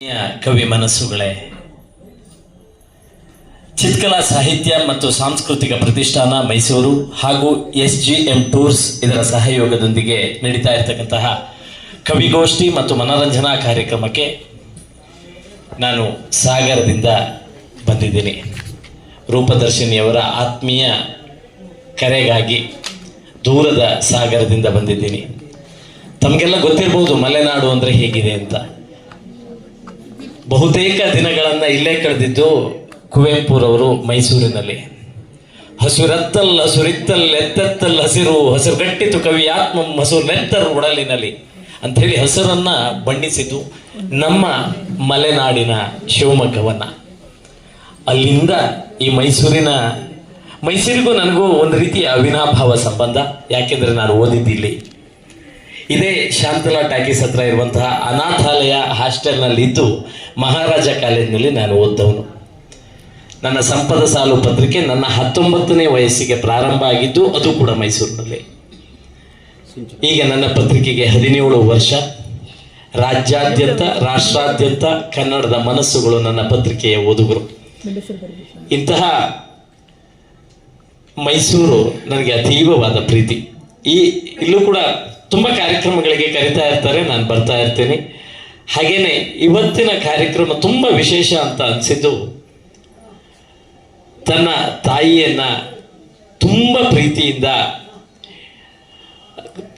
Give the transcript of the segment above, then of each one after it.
ಕವಿ ಮನಸ್ಸುಗಳೇ, ಚಿತ್ಕಲಾ ಸಾಹಿತ್ಯ ಮತ್ತು ಸಾಂಸ್ಕೃತಿಕ ಪ್ರತಿಷ್ಠಾನ ಮೈಸೂರು ಹಾಗೂ SGM ಟೂರ್ಸ್ ಇದರ ಸಹಯೋಗದೊಂದಿಗೆ ನಡೀತಾ ಇರತಕ್ಕಂತಹ ಕವಿಗೋಷ್ಠಿ ಮತ್ತು ಮನೋರಂಜನಾ ಕಾರ್ಯಕ್ರಮಕ್ಕೆ ನಾನು ಸಾಗರದಿಂದ ಬಂದಿದ್ದೀನಿ. ರೂಪದರ್ಶಿನಿಯವರ ಆತ್ಮೀಯ ಕರೆಗಾಗಿ ದೂರದ ಸಾಗರದಿಂದ ಬಂದಿದ್ದೀನಿ. ತಮಗೆಲ್ಲ ಗೊತ್ತಿರ್ಬೋದು ಮಲೆನಾಡು ಅಂದರೆ ಹೇಗಿದೆ ಅಂತ. ಬಹುತೇಕ ದಿನಗಳನ್ನು ಇಲ್ಲೇ ಕಳೆದಿದ್ದು ಕುವೆಂಪುರವರು ಮೈಸೂರಿನಲ್ಲಿ. ಹಸುರತ್ತಲ್ ಹಸುರಿತ್ತಲ್ ಎತ್ತೆತ್ತಲ್ ಹಸಿರು ಹಸಿರುಗಟ್ಟಿತು ಕವಿ ಆತ್ಮ ಹಸುರು ನೆತ್ತರು ಒಡಲಿನಲ್ಲಿ ಅಂಥೇಳಿ ಹಸರನ್ನ ಬಣ್ಣಿಸಿದ್ದು ನಮ್ಮ ಮಲೆನಾಡಿನ ಶಿವಮೊಗ್ಗವನ್ನ. ಅಲ್ಲಿಂದ ಈ ಮೈಸೂರಿಗೂ ನನಗೂ ಒಂದು ರೀತಿಯ ಅವಿನಾಭಾವ ಸಂಬಂಧ. ಯಾಕೆಂದರೆ ನಾನು ಓದಿದ್ದಿಲ್ಲಿ, ಇದೇ ಶಾಂತಲಾ ಟಾಕೀಸ್ ಹತ್ರ ಇರುವಂತಹ ಅನಾಥಾಲಯ ಹಾಸ್ಟೆಲ್ನಲ್ಲಿ ಇದ್ದು ಮಹಾರಾಜ ಕಾಲೇಜಿನಲ್ಲಿ ನಾನು ಓದ್ದವನು. ನನ್ನ ಸಂಪದ ಸಾಲು ಪತ್ರಿಕೆ ನನ್ನ 19ನೇ ವಯಸ್ಸಿಗೆ ಪ್ರಾರಂಭ ಆಗಿದ್ದು ಅದು ಕೂಡ ಮೈಸೂರಿನಲ್ಲಿ. ಈಗ ನನ್ನ ಪತ್ರಿಕೆಗೆ 17 ವರ್ಷ. ರಾಜ್ಯಾದ್ಯಂತ ರಾಷ್ಟ್ರಾದ್ಯಂತ ಕನ್ನಡದ ಮನಸ್ಸುಗಳು ನನ್ನ ಪತ್ರಿಕೆಯ ಓದುಗರು. ಇಂತಹ ಮೈಸೂರು ನನಗೆ ಅತೀವವಾದ ಪ್ರೀತಿ. ಇಲ್ಲೂ ಕೂಡ ತುಂಬ ಕಾರ್ಯಕ್ರಮಗಳಿಗೆ ಕರಿತಾ ಇರ್ತಾರೆ, ನಾನು ಬರ್ತಾ ಇರ್ತೇನೆ. ಹಾಗೇನೆ ಇವತ್ತಿನ ಕಾರ್ಯಕ್ರಮ ತುಂಬ ವಿಶೇಷ ಅಂತ ಅನಿಸಿದ್ದು, ತನ್ನ ತಾಯಿಯನ್ನ ತುಂಬ ಪ್ರೀತಿಯಿಂದ,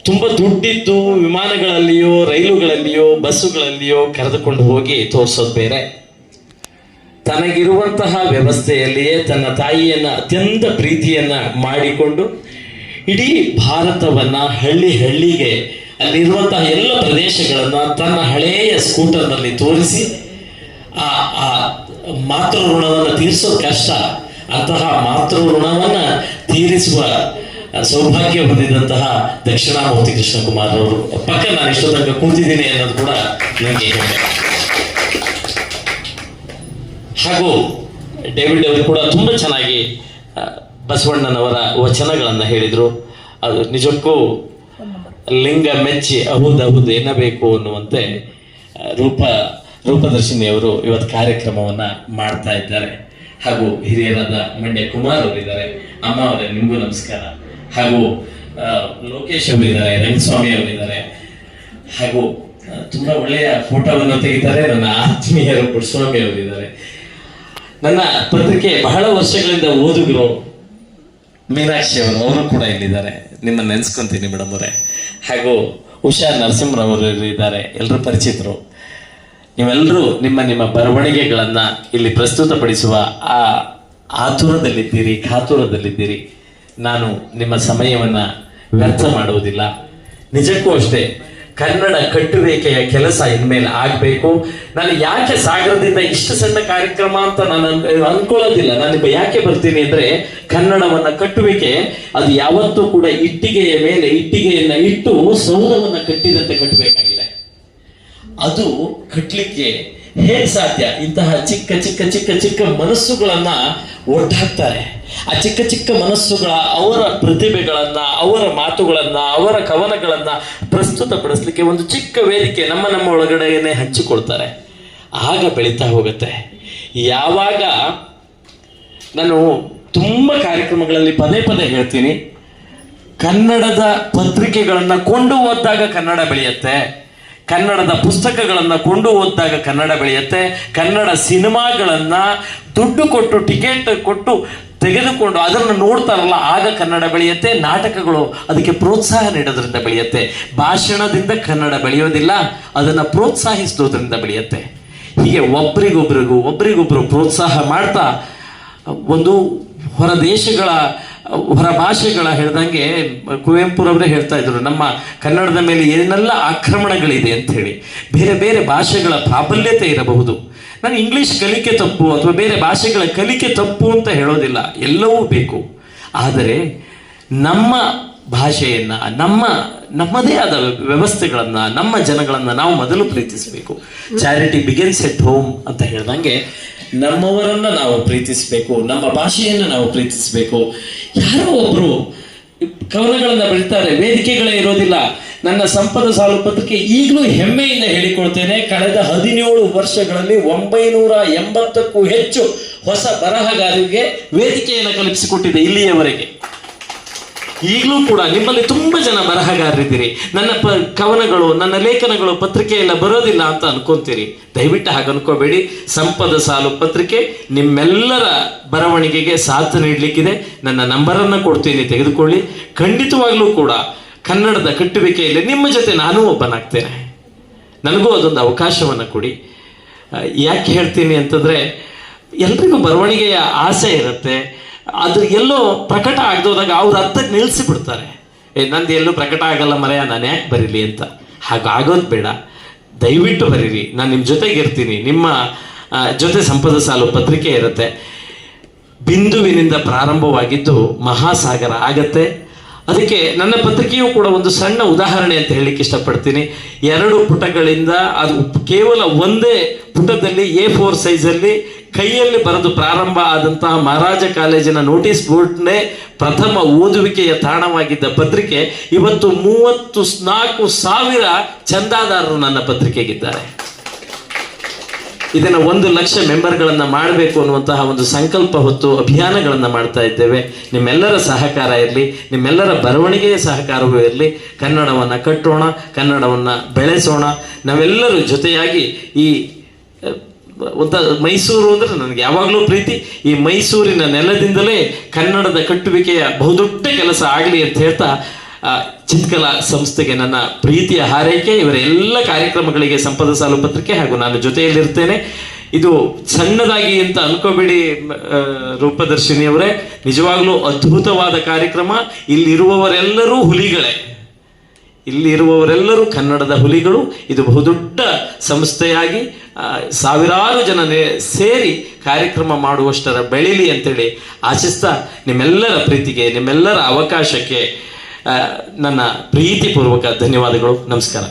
ತುಂಬ ದುಡ್ಡಿದ್ದು ವಿಮಾನಗಳಲ್ಲಿಯೋ ರೈಲುಗಳಲ್ಲಿಯೋ ಬಸ್ಸುಗಳಲ್ಲಿಯೋ ಕರೆದುಕೊಂಡು ಹೋಗಿ ತೋರಿಸೋದು ಬೇರೆ, ತನಗಿರುವಂತಹ ವ್ಯವಸ್ಥೆಯಲ್ಲಿಯೇ ತನ್ನ ತಾಯಿಯನ್ನ ಅತ್ಯಂತ ಪ್ರೀತಿಯನ್ನ ಮಾಡಿಕೊಂಡು ಇಡೀ ಭಾರತವನ್ನ ಹಳ್ಳಿಗೆ ಅಲ್ಲಿರುವಂತಹ ಎಲ್ಲ ಪ್ರದೇಶಗಳನ್ನ ತನ್ನ ಹಳೆಯ ಸ್ಕೂಟರ್ನಲ್ಲಿ ತೋರಿಸಿ ಆ ಮಾತೃ ಋಣವನ್ನು ತೀರಿಸೋದು ಕಷ್ಟ. ಅಂತಹ ಮಾತೃ ಋಣವನ್ನ ತೀರಿಸುವ ಸೌಭಾಗ್ಯ ಹೊಂದಿದಂತಹ ದಕ್ಷಿಣಾಮೂರ್ತಿ ಕೃಷ್ಣಕುಮಾರ್ ಅವರು ಪಕ್ಕ ನಾನು ಎಷ್ಟೋ ತನಕ ಕೂತಿದ್ದೀನಿ ಅನ್ನೋದು ಕೂಡ ನನಗೆ ಹೆಮ್ಮೆ. ಹಾಗೂ ಡೇವಿಡ್ ಅವರು ಕೂಡ ತುಂಬ ಚೆನ್ನಾಗಿ ಬಸವಣ್ಣನವರ ವಚನಗಳನ್ನು ಹೇಳಿದರು. ಅದು ನಿಜಕ್ಕೂ ಲಿಂಗ ಮೆಚ್ಚಿ ಅಹುದಹುದು ಎನ್ನಬೇಕು ಅನ್ನುವಂತೆ ರೂಪದರ್ಶಿನಿಯವರು ಇವತ್ತು ಕಾರ್ಯಕ್ರಮವನ್ನು ಮಾಡ್ತಾ ಇದ್ದಾರೆ. ಹಾಗೂ ಹಿರಿಯರಾದ ಮಂಡ್ಯ ಕುಮಾರ್ ಅವರಿದ್ದಾರೆ. ಅಮ್ಮ ಅವರೇ, ನಿಮಗೂ ನಮಸ್ಕಾರ. ಹಾಗೂ ಲೋಕೇಶ್ ಅವರಿದ್ದಾರೆ, ರಂಗಸ್ವಾಮಿ ಅವರಿದ್ದಾರೆ. ಹಾಗೂ ತುಂಬ ಒಳ್ಳೆಯ ಫೋಟೋವನ್ನು ತೆಗಿತಾರೆ ನನ್ನ ಆತ್ಮೀಯರು ಪುಟ್ಟಸ್ವಾಮಿ ಅವರಿದ್ದಾರೆ. ನನ್ನ ಪತ್ರಿಕೆ ಬಹಳ ವರ್ಷಗಳಿಂದ ಓದುಗರು ಮೀನಾಕ್ಷಿ ಅವರು ಕೂಡ ಇಲ್ಲಿದ್ದಾರೆ. ನಿಮ್ಮನ್ನು ನೆನೆಸ್ಕೊಂತೀನಿ ಮೇಡಮ್ ಅವರೇ. ಹಾಗೂ ಉಷಾ ನರಸಿಂಹರವರು ಇದ್ದಾರೆ, ಎಲ್ಲರೂ ಪರಿಚಿತರು. ನೀವೆಲ್ಲರೂ ನಿಮ್ಮ ಬರವಣಿಗೆಗಳನ್ನು ಇಲ್ಲಿ ಪ್ರಸ್ತುತಪಡಿಸುವ ಆ ಆತುರದಲ್ಲಿದ್ದೀರಿ, ಕಾತುರದಲ್ಲಿದ್ದೀರಿ. ನಾನು ನಿಮ್ಮ ಸಮಯವನ್ನು ವ್ಯರ್ಥ ಮಾಡುವುದಿಲ್ಲ. ನಿಜಕ್ಕೂ ಅಷ್ಟೇ, ಕನ್ನಡ ಕಟ್ಟುವಿಕೆಯ ಕೆಲಸ ಇನ್ಮೇಲೆ ಆಗಬೇಕು. ನಾನು ಯಾಕೆ ಸಾಗರದಿಂದ ಇಷ್ಟು ಸಣ್ಣ ಕಾರ್ಯಕ್ರಮ ಅಂತ ನಾನು ಅನ್ಕೊಳ್ಳೋದಿಲ್ಲ. ನಾನು ಯಾಕೆ ಬರ್ತೀನಿ ಅಂದ್ರೆ, ಕನ್ನಡವನ್ನ ಕಟ್ಟುವಿಕೆ ಅದು ಯಾವತ್ತೂ ಕೂಡ ಇಟ್ಟಿಗೆಯ ಮೇಲೆ ಇಟ್ಟಿಗೆಯನ್ನ ಇಟ್ಟು ಸೌರವನ್ನ ಕಟ್ಟಿದಂತೆ ಕಟ್ಟಬೇಕಾಗಿದೆ. ಅದು ಕಟ್ಟಲಿಕ್ಕೆ ಹೇಗೆ ಸಾಧ್ಯ? ಇಂತಹ ಚಿಕ್ಕ ಚಿಕ್ಕ ಚಿಕ್ಕ ಚಿಕ್ಕ ಮನಸ್ಸುಗಳನ್ನ ಒಟ್ಟಾಗ್ತಾರೆ. ಆ ಚಿಕ್ಕ ಚಿಕ್ಕ ಮನಸ್ಸುಗಳ ಅವರ ಪ್ರತಿಭೆಗಳನ್ನ, ಅವರ ಮಾತುಗಳನ್ನ, ಅವರ ಕವನಗಳನ್ನ ಪ್ರಸ್ತುತಪಡಿಸ್ಲಿಕ್ಕೆ ಒಂದು ಚಿಕ್ಕ ವೇದಿಕೆ ನಮ್ಮ ಒಳಗಡೆನೆ ಹಂಚಿಕೊಳ್ತಾರೆ. ಆಗ ಬೆಳೀತಾ ಹೋಗುತ್ತೆ. ಯಾವಾಗ ನಾನು ತುಂಬ ಕಾರ್ಯಕ್ರಮಗಳಲ್ಲಿ ಪದೇ ಹೇಳ್ತೀನಿ, ಕನ್ನಡದ ಪತ್ರಿಕೆಗಳನ್ನ ಕೊಂಡು ಓದಿದಾಗ ಕನ್ನಡ ಬೆಳೆಯುತ್ತೆ, ಕನ್ನಡದ ಪುಸ್ತಕಗಳನ್ನು ಕೊಂಡು ಓದಿದಾಗ ಕನ್ನಡ ಬೆಳೆಯುತ್ತೆ, ಕನ್ನಡ ಸಿನಿಮಾಗಳನ್ನ ದುಡ್ಡು ಕೊಟ್ಟು ಟಿಕೆಟ್ ಕೊಟ್ಟು ತೆಗೆದುಕೊಂಡು ಅದನ್ನು ನೋಡ್ತಾರಲ್ಲ ಆಗ ಕನ್ನಡ ಬೆಳೆಯುತ್ತೆ. ನಾಟಕಗಳು ಅದಕ್ಕೆ ಪ್ರೋತ್ಸಾಹ ನೀಡೋದ್ರಿಂದ ಬೆಳೆಯುತ್ತೆ. ಭಾಷಣದಿಂದ ಕನ್ನಡ ಬೆಳೆಯೋದಿಲ್ಲ, ಅದನ್ನು ಪ್ರೋತ್ಸಾಹಿಸೋದ್ರಿಂದ ಬೆಳೆಯುತ್ತೆ. ಹೀಗೆ ಒಬ್ರಿಗೊಬ್ರು ಪ್ರೋತ್ಸಾಹ ಮಾಡ್ತಾ ಒಂದು ಹೊರ ಭಾಷೆಗಳ ಹೇಳ್ದಂಗೆ ಕುವೆಂಪುರವರೇ ಹೇಳ್ತಾ ಇದ್ರು, ನಮ್ಮ ಕನ್ನಡದ ಮೇಲೆ ಏನೆಲ್ಲ ಆಕ್ರಮಣಗಳಿದೆ ಅಂತ ಹೇಳಿ. ಬೇರೆ ಬೇರೆ ಭಾಷೆಗಳ ಪ್ರಾಬಲ್ಯತೆ ಇರಬಹುದು. ನಾನು ಇಂಗ್ಲಿಷ್ ಕಲಿಕೆ ತಪ್ಪು ಅಥವಾ ಬೇರೆ ಭಾಷೆಗಳ ಕಲಿಕೆ ತಪ್ಪು ಅಂತ ಹೇಳೋದಿಲ್ಲ, ಎಲ್ಲವೂ ಬೇಕು. ಆದರೆ ನಮ್ಮ ಭಾಷೆಯನ್ನ, ನಮ್ಮದೇ ಆದ ವ್ಯವಸ್ಥೆಗಳನ್ನ, ನಮ್ಮ ಜನಗಳನ್ನ ನಾವು ಮೊದಲು ಪ್ರೀತಿಸಬೇಕು. ಚಾರಿಟಿ ಬಿಗಿನ್ಸ್ ಎಟ್ ಹೋಮ್ ಅಂತ ಹೇಳ್ದಂಗೆ ನಮ್ಮವರನ್ನ ನಾವು ಪ್ರೀತಿಸಬೇಕು, ನಮ್ಮ ಭಾಷೆಯನ್ನು ನಾವು ಪ್ರೀತಿಸಬೇಕು. ಯಾರೋ ಒಬ್ರು ಕವನಗಳನ್ನ ಬರೀತಾರೆ, ವೇದಿಕೆಗಳೇ ಇರೋದಿಲ್ಲ. ನನ್ನ ಸಂಪದ ಸಾಲು ಪತ್ರಿಕೆ ಈಗಲೂ ಹೆಮ್ಮೆಯಿಂದ ಹೇಳಿಕೊಳ್ತೇನೆ, ಕಳೆದ 17 ವರ್ಷಗಳಲ್ಲಿ 980ಕ್ಕೂ ಹೆಚ್ಚು ಹೊಸ ಬರಹಗಾರರಿಗೆ ವೇದಿಕೆಯನ್ನು ಕಲ್ಪಿಸಿಕೊಟ್ಟಿದೆ ಇಲ್ಲಿಯವರೆಗೆ. ಈಗಲೂ ಕೂಡ ನಿಮ್ಮಲ್ಲಿ ತುಂಬ ಜನ ಬರಹಗಾರರಿದ್ದೀರಿ. ನನ್ನ ಕವನಗಳು, ನನ್ನ ಲೇಖನಗಳು ಪತ್ರಿಕೆಯೆಲ್ಲ ಬರೋದಿಲ್ಲ ಅಂತ ಅನ್ಕೊಂತೀರಿ. ದಯವಿಟ್ಟು ಹಾಗೆ ಅನ್ಕೋಬೇಡಿ. ಸಂಪದ ಸಾಲು ಪತ್ರಿಕೆ ನಿಮ್ಮೆಲ್ಲರ ಬರವಣಿಗೆಗೆ ಸಾಥ್ ನೀಡಲಿಕ್ಕಿದೆ. ನನ್ನ ನಂಬರನ್ನು ಕೊಡ್ತೀನಿ, ತೆಗೆದುಕೊಳ್ಳಿ. ಖಂಡಿತವಾಗ್ಲೂ ಕೂಡ ಕನ್ನಡದ ಕಟ್ಟುವಿಕೆಯಲ್ಲಿ ನಿಮ್ಮ ಜೊತೆ ನಾನೂ ಒಬ್ಬನಾಗ್ತೇನೆ. ನನಗೂ ಅದೊಂದು ಅವಕಾಶವನ್ನು ಕೊಡಿ. ಯಾಕೆ ಹೇಳ್ತೀನಿ ಅಂತಂದರೆ, ಎಲ್ರಿಗೂ ಬರವಣಿಗೆಯ ಆಸೆ ಇರುತ್ತೆ. ಅದು ಎಲ್ಲೋ ಪ್ರಕಟ ಆಗದೋದಾಗ ಅವ್ರ ಅರ್ಥಕ್ಕೆ ನಿಲ್ಲಿಸಿ ಬಿಡ್ತಾರೆ. ನಂದು ಎಲ್ಲೂ ಪ್ರಕಟ ಆಗಲ್ಲ ಮರೆಯ, ನಾನು ಯಾಕೆ ಬರೀಲಿ ಅಂತ. ಹಾಗಾಗೋದು ಬೇಡ. ದಯವಿಟ್ಟು ಬರೀರಿ. ನಾನು ನಿಮ್ಮ ಜೊತೆಗೆ ಇರ್ತೀನಿ. ನಿಮ್ಮ ಜೊತೆ ಸಂಪದ ಸಾಲು ಪತ್ರಿಕೆ ಇರುತ್ತೆ. ಬಿಂದುವಿನಿಂದ ಪ್ರಾರಂಭವಾಗಿದ್ದು ಮಹಾಸಾಗರ ಆಗತ್ತೆ. ಅದಕ್ಕೆ ನನ್ನ ಪತ್ರಿಕೆಯೂ ಕೂಡ ಒಂದು ಸಣ್ಣ ಉದಾಹರಣೆ ಅಂತ ಹೇಳಲಿಕ್ಕೆ ಇಷ್ಟಪಡ್ತೀನಿ. 2 ಪುಟಗಳಿಂದ ಅದು ಕೇವಲ ಒಂದೇ ಪುಟದಲ್ಲಿ A4 ಸೈಜಲ್ಲಿ ಕೈಯಲ್ಲಿ ಬರೆದು ಪ್ರಾರಂಭ ಆದಂತಹ ಮಹಾರಾಜ ಕಾಲೇಜಿನ ನೋಟಿಸ್ ಬೋರ್ಡ್ನೇ ಪ್ರಥಮ ಓದುವಿಕೆಯ ತಾಣವಾಗಿದ್ದ ಪತ್ರಿಕೆ ಇವತ್ತು 34,000 ಚಂದಾದಾರರು ನನ್ನ ಪತ್ರಿಕೆಗಿದ್ದಾರೆ. ಇದನ್ನು 1 ಲಕ್ಷ ಮೆಂಬರ್ಗಳನ್ನು ಮಾಡಬೇಕು ಅನ್ನುವಂತಹ ಒಂದು ಸಂಕಲ್ಪ ಹೊತ್ತು ಅಭಿಯಾನಗಳನ್ನು ಮಾಡ್ತಾ ಇದ್ದೇವೆ. ನಿಮ್ಮೆಲ್ಲರ ಸಹಕಾರ ಇರಲಿ, ನಿಮ್ಮೆಲ್ಲರ ಬರವಣಿಗೆಯ ಸಹಕಾರವೂ ಇರಲಿ. ಕನ್ನಡವನ್ನು ಕಟ್ಟೋಣ, ಕನ್ನಡವನ್ನು ಬೆಳೆಸೋಣ. ನಾವೆಲ್ಲರೂ ಜೊತೆಯಾಗಿ ಈ ಮೈಸೂರು ಅಂದರೆ ನನಗೆ ಯಾವಾಗಲೂ ಪ್ರೀತಿ. ಈ ಮೈಸೂರಿನ ನೆಲದಿಂದಲೇ ಕನ್ನಡದ ಕಟ್ಟುವಿಕೆಯ ಬಹುದೊಡ್ಡ ಕೆಲಸ ಆಗಲಿ ಅಂತ ಹೇಳ್ತಾ ಚಿತ್ಕಲಾ ಸಂಸ್ಥೆಗೆ ನನ್ನ ಪ್ರೀತಿಯ ಹಾರೈಕೆ. ಇವರ ಎಲ್ಲ ಕಾರ್ಯಕ್ರಮಗಳಿಗೆ ಸಂಪದ ಸಾಲು ಪತ್ರಿಕೆ ಹಾಗೂ ನಾನು ಜೊತೆಯಲ್ಲಿರ್ತೇನೆ. ಇದು ಸಣ್ಣದಾಗಿ ಅಂತ ಅನ್ಕೋಬೇಡಿ ರೂಪದರ್ಶಿನಿಯವರೇ, ನಿಜವಾಗ್ಲೂ ಅದ್ಭುತವಾದ ಕಾರ್ಯಕ್ರಮ. ಇಲ್ಲಿರುವವರೆಲ್ಲರೂ ಹುಲಿಗಳೇ, ಇಲ್ಲಿರುವವರೆಲ್ಲರೂ ಕನ್ನಡದ ಹುಲಿಗಳು. ಇದು ಬಹುದೊಡ್ಡ ಸಂಸ್ಥೆಯಾಗಿ ಸಾವಿರಾರು ಜನ ಸೇರಿ ಕಾರ್ಯಕ್ರಮ ಮಾಡುವಷ್ಟರ ಬೆಳೀಲಿ ಅಂತೇಳಿ ಆಶಿಸ್ತಾ, ನಿಮ್ಮೆಲ್ಲರ ಪ್ರೀತಿಗೆ, ನಿಮ್ಮೆಲ್ಲರ ಅವಕಾಶಕ್ಕೆ ನನ್ನ ಪ್ರೀತಿಪೂರ್ವಕ ಧನ್ಯವಾದಗಳು. ನಮಸ್ಕಾರ.